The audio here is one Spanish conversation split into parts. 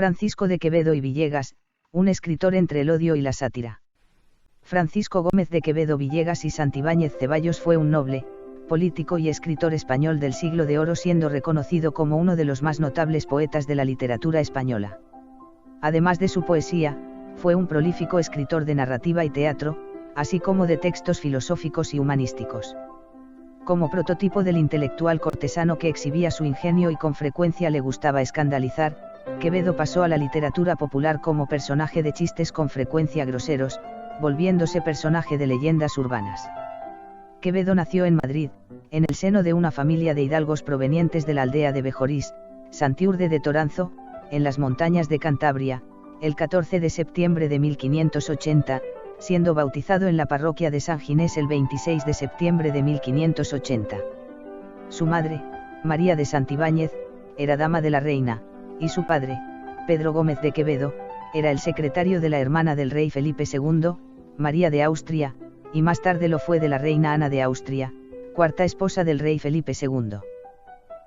Francisco de Quevedo y Villegas, un escritor entre el odio y la sátira. Francisco Gómez de Quevedo Villegas y Santibáñez Ceballos fue un noble, político y escritor español del siglo de oro, siendo reconocido como uno de los más notables poetas de la literatura española. Además de su poesía, fue un prolífico escritor de narrativa y teatro, así como de textos filosóficos y humanísticos. Como prototipo del intelectual cortesano que exhibía su ingenio y con frecuencia le gustaba escandalizar, Quevedo pasó a la literatura popular como personaje de chistes con frecuencia groseros, volviéndose personaje de leyendas urbanas. Quevedo nació en Madrid, en el seno de una familia de hidalgos provenientes de la aldea de Bejorís, Santiurde de Toranzo, en las montañas de Cantabria, el 14 de septiembre de 1580, siendo bautizado en la parroquia de San Ginés el 26 de septiembre de 1580. Su madre, María de Santibáñez, era dama de la reina, y su padre, Pedro Gómez de Quevedo, era el secretario de la hermana del rey Felipe II, María de Austria, y más tarde lo fue de la reina Ana de Austria, cuarta esposa del rey Felipe II.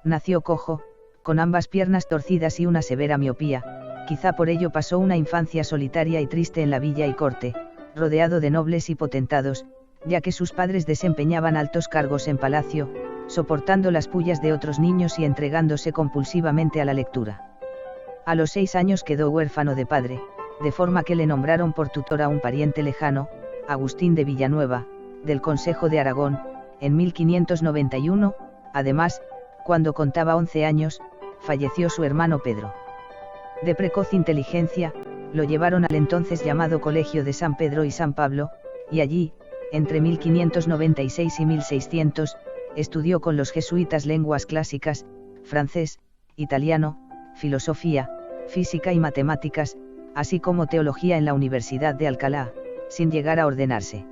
Nació cojo, con ambas piernas torcidas y una severa miopía, quizá por ello pasó una infancia solitaria y triste en la villa y corte, rodeado de nobles y potentados, ya que sus padres desempeñaban altos cargos en palacio, soportando las pullas de otros niños y entregándose compulsivamente a la lectura. A los 6 años quedó huérfano de padre, de forma que le nombraron por tutor a un pariente lejano, Agustín de Villanueva, del Consejo de Aragón, en 1591, además, cuando contaba 11 años, falleció su hermano Pedro. De precoz inteligencia, lo llevaron al entonces llamado Colegio de San Pedro y San Pablo, y allí, entre 1596 y 1600, estudió con los jesuitas lenguas clásicas, francés, italiano, filosofía, física y matemáticas, así como teología en la Universidad de Alcalá, sin llegar a ordenarse.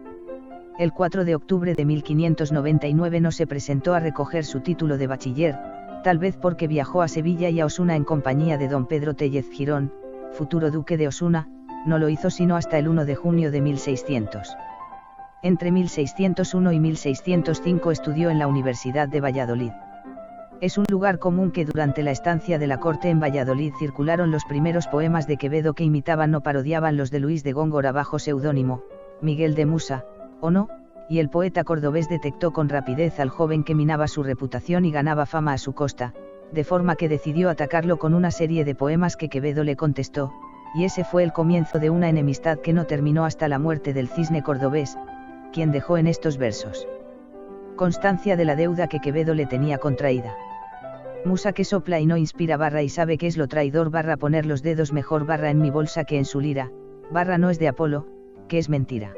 El 4 de octubre de 1599 no se presentó a recoger su título de bachiller, tal vez porque viajó a Sevilla y a Osuna en compañía de don Pedro Tellez Girón, futuro duque de Osuna, no lo hizo sino hasta el 1 de junio de 1600. Entre 1601 y 1605 estudió en la Universidad de Valladolid. Es un lugar común que durante la estancia de la corte en Valladolid circularon los primeros poemas de Quevedo que imitaban o parodiaban los de Luis de Góngora bajo seudónimo, Miguel de Musa, o no, y el poeta cordobés detectó con rapidez al joven que minaba su reputación y ganaba fama a su costa, de forma que decidió atacarlo con una serie de poemas que Quevedo le contestó, y ese fue el comienzo de una enemistad que no terminó hasta la muerte del cisne cordobés, quien dejó en estos versos constancia de la deuda que Quevedo le tenía contraída. Musa que sopla y no inspira barra y sabe que es lo traidor barra poner los dedos mejor barra en mi bolsa que en su lira, barra no es de Apolo, que es mentira.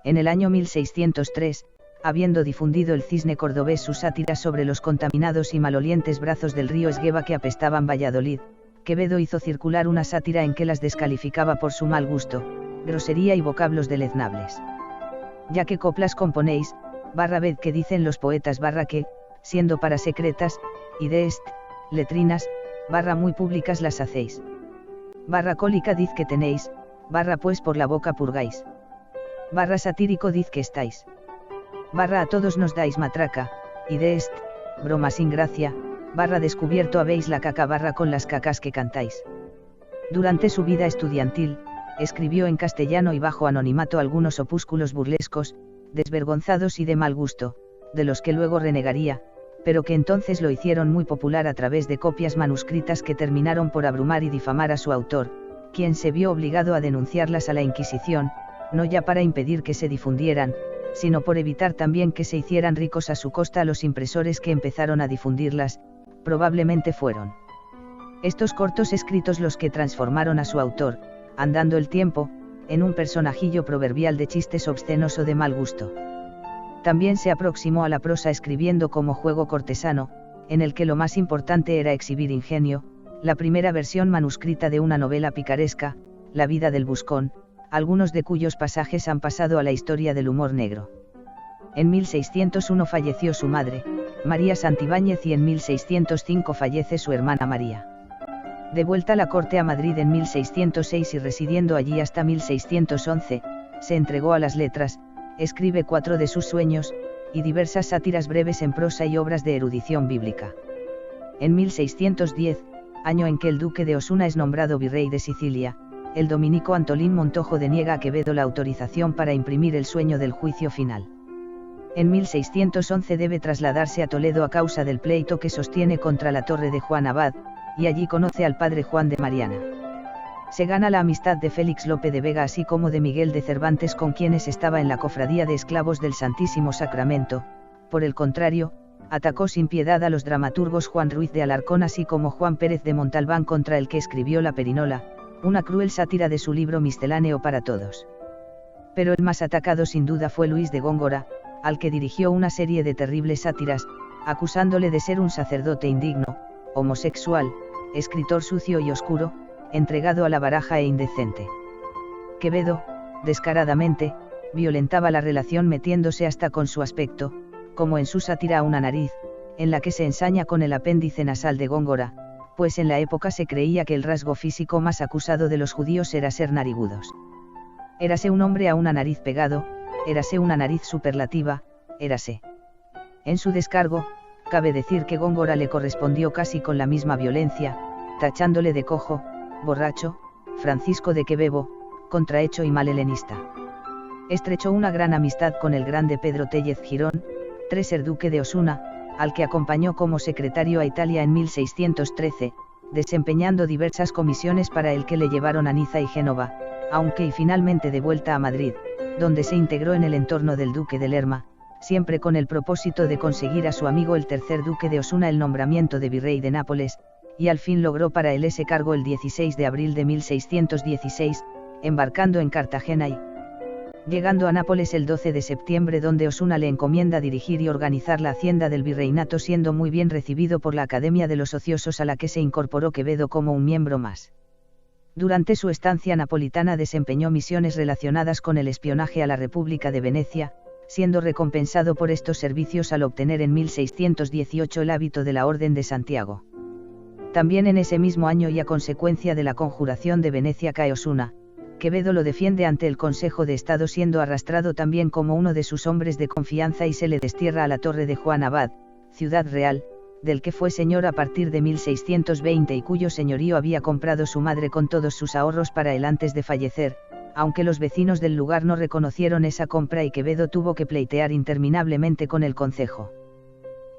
En el año 1603, habiendo difundido el cisne cordobés sus sátiras sobre los contaminados y malolientes brazos del río Esgueva que apestaban Valladolid, Quevedo hizo circular una sátira en que las descalificaba por su mal gusto, grosería y vocablos deleznables. Ya que coplas componéis, barra ved que dicen los poetas barra que, siendo para secretas, y de letrinas, barra muy públicas las hacéis. Barra cólica diz que tenéis, barra pues por la boca purgáis. Barra satírico diz que estáis. Barra a todos nos dais matraca, y de broma sin gracia, barra descubierto habéis la caca barra con las cacas que cantáis. Durante su vida estudiantil, escribió en castellano y bajo anonimato algunos opúsculos burlescos, desvergonzados y de mal gusto, de los que luego renegaría, pero que entonces lo hicieron muy popular a través de copias manuscritas que terminaron por abrumar y difamar a su autor, quien se vio obligado a denunciarlas a la Inquisición, no ya para impedir que se difundieran, sino por evitar también que se hicieran ricos a su costa los impresores que empezaron a difundirlas, probablemente fueron estos cortos escritos los que transformaron a su autor, andando el tiempo, en un personajillo proverbial de chistes obscenos o de mal gusto. También se aproximó a la prosa escribiendo como juego cortesano, en el que lo más importante era exhibir ingenio, la primera versión manuscrita de una novela picaresca, La vida del buscón, algunos de cuyos pasajes han pasado a la historia del humor negro. En 1601 falleció su madre, María Santibáñez, y en 1605 fallece su hermana María. De vuelta a la corte a Madrid en 1606 y residiendo allí hasta 1611, se entregó a las letras, escribe 4 de sus sueños, y diversas sátiras breves en prosa y obras de erudición bíblica. En 1610, año en que el duque de Osuna es nombrado virrey de Sicilia, el dominico Antolín Montojo deniega a Quevedo la autorización para imprimir el sueño del juicio final. En 1611 debe trasladarse a Toledo a causa del pleito que sostiene contra la torre de Juan Abad, y allí conoce al padre Juan de Mariana. Se gana la amistad de Félix Lope de Vega así como de Miguel de Cervantes, con quienes estaba en la cofradía de esclavos del Santísimo Sacramento. Por el contrario, atacó sin piedad a los dramaturgos Juan Ruiz de Alarcón así como Juan Pérez de Montalbán, contra el que escribió La Perinola, una cruel sátira de su libro misceláneo para todos. Pero el más atacado sin duda fue Luis de Góngora, al que dirigió una serie de terribles sátiras, acusándole de ser un sacerdote indigno, homosexual, escritor sucio y oscuro, entregado a la baraja e indecente. Quevedo, descaradamente, violentaba la relación metiéndose hasta con su aspecto, como en su sátira a una nariz, en la que se ensaña con el apéndice nasal de Góngora, pues en la época se creía que el rasgo físico más acusado de los judíos era ser narigudos. Érase un hombre a una nariz pegado, érase una nariz superlativa, érase. En su descargo, cabe decir que Góngora le correspondió casi con la misma violencia, tachándole de cojo, borracho, Francisco de Quevedo, contrahecho y mal helenista. Estrechó una gran amistad con el grande Pedro Téllez Girón, tercer duque de Osuna, al que acompañó como secretario a Italia en 1613, desempeñando diversas comisiones para el que le llevaron a Niza y Génova, aunque y finalmente de vuelta a Madrid, donde se integró en el entorno del duque de Lerma, siempre con el propósito de conseguir a su amigo el tercer duque de Osuna el nombramiento de virrey de Nápoles, y al fin logró para él ese cargo el 16 de abril de 1616, embarcando en Cartagena y llegando a Nápoles el 12 de septiembre, donde Osuna le encomienda dirigir y organizar la hacienda del virreinato, siendo muy bien recibido por la Academia de los Ociosos, a la que se incorporó Quevedo como un miembro más. Durante su estancia napolitana desempeñó misiones relacionadas con el espionaje a la República de Venecia, siendo recompensado por estos servicios al obtener en 1618 el hábito de la Orden de Santiago. También en ese mismo año, y a consecuencia de la conjuración de Venecia, cae Osuna. Quevedo lo defiende ante el Consejo de Estado, siendo arrastrado también como uno de sus hombres de confianza, y se le destierra a la torre de Juan Abad, Ciudad Real, del que fue señor a partir de 1620 y cuyo señorío había comprado su madre con todos sus ahorros para él antes de fallecer, aunque los vecinos del lugar no reconocieron esa compra y Quevedo tuvo que pleitear interminablemente con el concejo.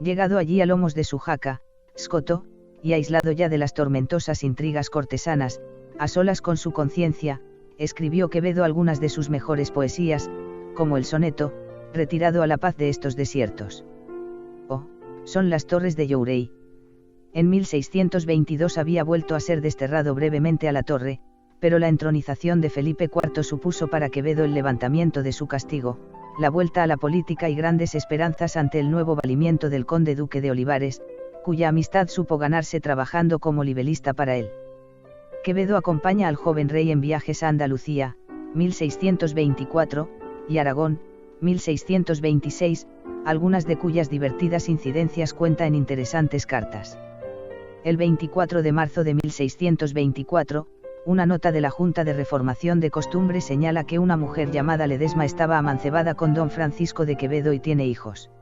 Llegado allí a lomos de su jaca, Escoto, y aislado ya de las tormentosas intrigas cortesanas, a solas con su conciencia, escribió Quevedo algunas de sus mejores poesías, como el soneto, Retirado a la paz de estos desiertos. Oh, son las torres de Llorey. En 1622 había vuelto a ser desterrado brevemente a la torre, pero la entronización de Felipe IV supuso para Quevedo el levantamiento de su castigo, la vuelta a la política y grandes esperanzas ante el nuevo valimiento del conde duque de Olivares, cuya amistad supo ganarse trabajando como libelista para él. Quevedo acompaña al joven rey en viajes a Andalucía, 1624, y Aragón, 1626, algunas de cuyas divertidas incidencias cuenta en interesantes cartas. El 24 de marzo de 1624, una nota de la Junta de Reformación de Costumbres señala que una mujer llamada Ledesma estaba amancebada con don Francisco de Quevedo y tiene hijos.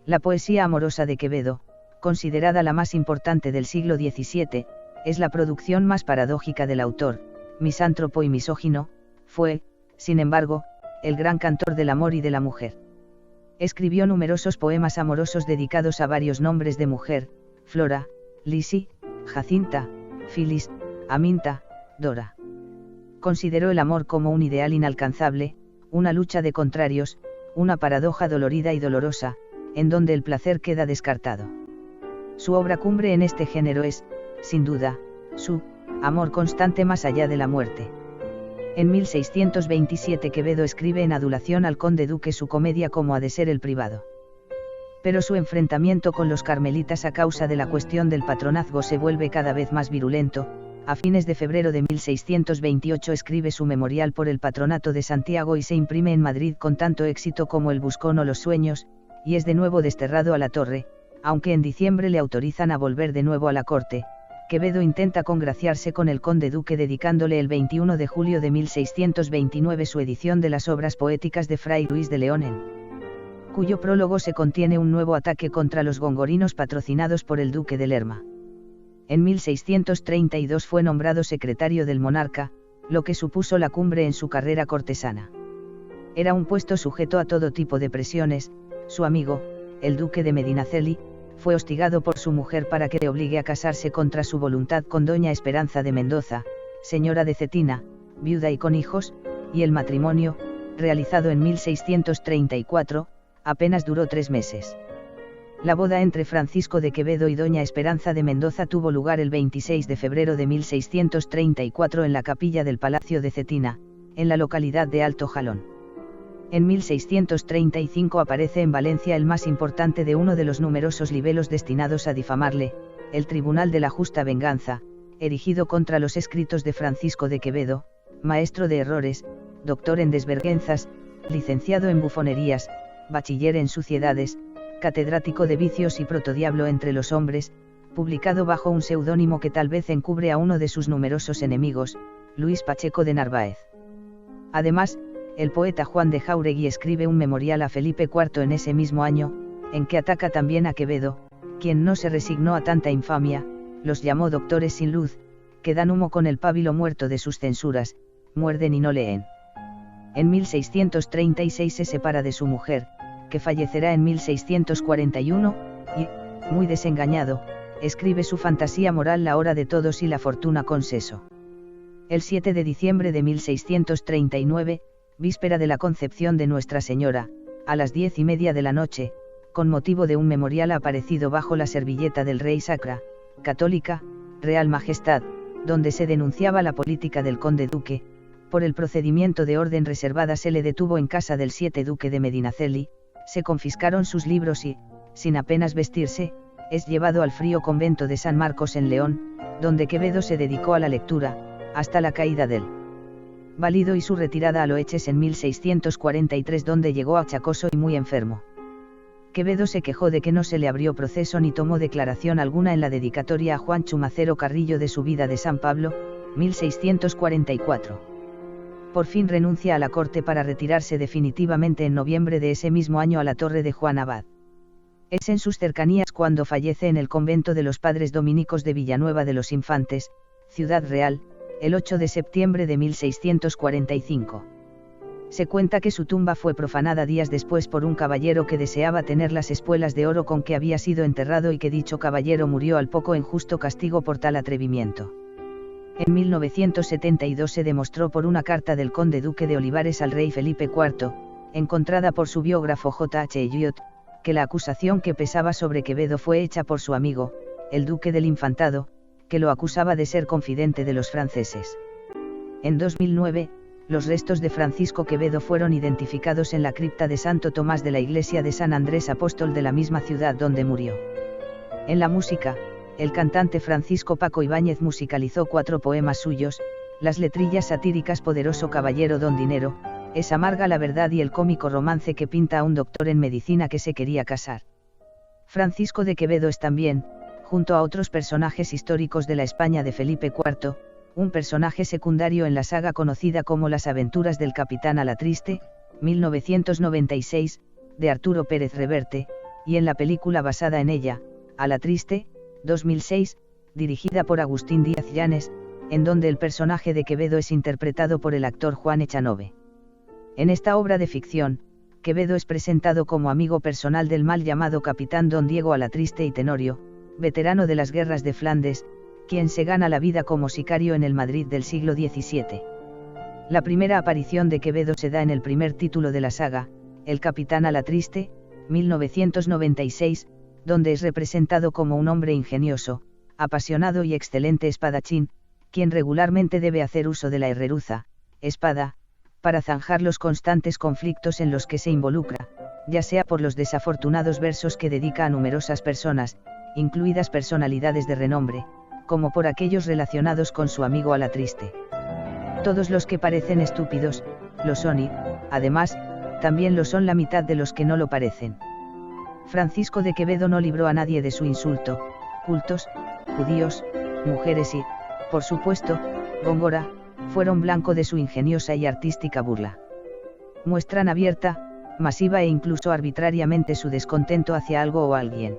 La poesía amorosa de Quevedo, considerada la más importante del siglo XVII, es la producción más paradójica del autor, misántropo y misógino. Fue, sin embargo, el gran cantor del amor y de la mujer. Escribió numerosos poemas amorosos dedicados a varios nombres de mujer: Flora, Lisi, Jacinta, Filis, Aminta, Dora. Consideró el amor como un ideal inalcanzable, una lucha de contrarios, una paradoja dolorida y dolorosa, en donde el placer queda descartado. Su obra cumbre en este género es, sin duda, su Amor constante más allá de la muerte. En 1627 Quevedo escribe en adulación al conde duque su comedia Como ha de ser el privado. Pero su enfrentamiento con los carmelitas a causa de la cuestión del patronazgo se vuelve cada vez más virulento. A fines de febrero de 1628 escribe su memorial por el patronato de Santiago y se imprime en Madrid con tanto éxito como El Buscón o Los Sueños, y es de nuevo desterrado a la torre, aunque en diciembre le autorizan a volver de nuevo a la corte. Quevedo intenta congraciarse con el conde duque dedicándole el 21 de julio de 1629 su edición de las obras poéticas de Fray Luis de León, en cuyo prólogo se contiene un nuevo ataque contra los gongorinos patrocinados por el duque de Lerma. En 1632 fue nombrado secretario del monarca, lo que supuso la cumbre en su carrera cortesana. Era un puesto sujeto a todo tipo de presiones. Su amigo, el duque de Medinaceli, fue hostigado por su mujer para que le obligue a casarse contra su voluntad con doña Esperanza de Mendoza, señora de Cetina, viuda y con hijos, y el matrimonio, realizado en 1634, apenas duró 3 meses. La boda entre Francisco de Quevedo y doña Esperanza de Mendoza tuvo lugar el 26 de febrero de 1634 en la capilla del Palacio de Cetina, en la localidad de Alto Jalón. En 1635 aparece en Valencia el más importante de uno de los numerosos libelos destinados a difamarle, el Tribunal de la Justa Venganza, erigido contra los escritos de Francisco de Quevedo, maestro de errores, doctor en desvergüenzas, licenciado en bufonerías, bachiller en suciedades, catedrático de vicios y protodiablo entre los hombres, publicado bajo un seudónimo que tal vez encubre a uno de sus numerosos enemigos, Luis Pacheco de Narváez. Además, el poeta Juan de Jáuregui escribe un memorial a Felipe IV en ese mismo año, en que ataca también a Quevedo, quien no se resignó a tanta infamia, los llamó doctores sin luz, que dan humo con el pábilo muerto de sus censuras, muerden y no leen. En 1636 se separa de su mujer, que fallecerá en 1641, y, muy desengañado, escribe su fantasía moral La hora de todos y la fortuna con seso. El 7 de diciembre de 1639, víspera de la concepción de Nuestra Señora, a las 10:30 de la noche, con motivo de un memorial aparecido bajo la servilleta del rey Sacra, católica, Real Majestad, donde se denunciaba la política del conde duque, por el procedimiento de orden reservada se le detuvo en casa del 7 duque de Medinaceli, se confiscaron sus libros y, sin apenas vestirse, es llevado al frío convento de San Marcos en León, donde Quevedo se dedicó a la lectura, hasta la caída del Válido y su retirada a Loeches en 1643 donde llegó achacoso y muy enfermo. Quevedo se quejó de que no se le abrió proceso ni tomó declaración alguna en la dedicatoria a Juan Chumacero Carrillo de su vida de San Pablo, 1644. Por fin renuncia a la corte para retirarse definitivamente en noviembre de ese mismo año a la Torre de Juan Abad. Es en sus cercanías cuando fallece en el convento de los Padres Dominicos de Villanueva de los Infantes, Ciudad Real, el 8 de septiembre de 1645. Se cuenta que su tumba fue profanada días después por un caballero que deseaba tener las espuelas de oro con que había sido enterrado y que dicho caballero murió al poco en justo castigo por tal atrevimiento. En 1972 se demostró por una carta del conde duque de Olivares al rey Felipe IV, encontrada por su biógrafo J. H. Elliot, que la acusación que pesaba sobre Quevedo fue hecha por su amigo, el duque del Infantado, que lo acusaba de ser confidente de los franceses. En 2009, los restos de Francisco Quevedo fueron identificados en la cripta de Santo Tomás de la iglesia de San Andrés Apóstol de la misma ciudad donde murió. En la música, el cantante Francisco Paco Ibáñez musicalizó 4 poemas suyos, las letrillas satíricas Poderoso Caballero Don Dinero, Es amarga la verdad y el cómico romance que pinta a un doctor en medicina que se quería casar. Francisco de Quevedo es también, junto a otros personajes históricos de la España de Felipe IV, un personaje secundario en la saga conocida como Las aventuras del Capitán Alatriste, 1996, de Arturo Pérez Reverte, y en la película basada en ella, Alatriste, 2006, dirigida por Agustín Díaz Llanes, en donde el personaje de Quevedo es interpretado por el actor Juan Echanove. En esta obra de ficción, Quevedo es presentado como amigo personal del mal llamado Capitán Don Diego Alatriste y Tenorio, veterano de las guerras de Flandes, quien se gana la vida como sicario en el Madrid del siglo XVII. La primera aparición de Quevedo se da en el primer título de la saga, El Capitán Alatriste, 1996, donde es representado como un hombre ingenioso, apasionado y excelente espadachín, quien regularmente debe hacer uso de la herreruza, espada, para zanjar los constantes conflictos en los que se involucra, ya sea por los desafortunados versos que dedica a numerosas personas, incluidas personalidades de renombre, como por aquellos relacionados con su amigo Alatriste. Todos los que parecen estúpidos, lo son y, además, también lo son la mitad de los que no lo parecen. Francisco de Quevedo no libró a nadie de su insulto, cultos, judíos, mujeres y, por supuesto, Góngora, fueron blanco de su ingeniosa y artística burla. Muestran abierta, masiva e incluso arbitrariamente su descontento hacia algo o alguien.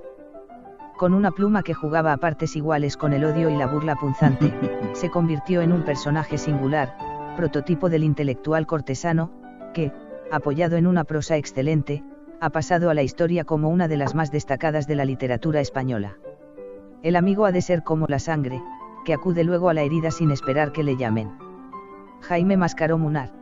Con una pluma que jugaba a partes iguales con el odio y la burla punzante, se convirtió en un personaje singular, prototipo del intelectual cortesano, que, apoyado en una prosa excelente, ha pasado a la historia como una de las más destacadas de la literatura española. El amigo ha de ser como la sangre, que acude luego a la herida sin esperar que le llamen. Jaime Mascaró Munar.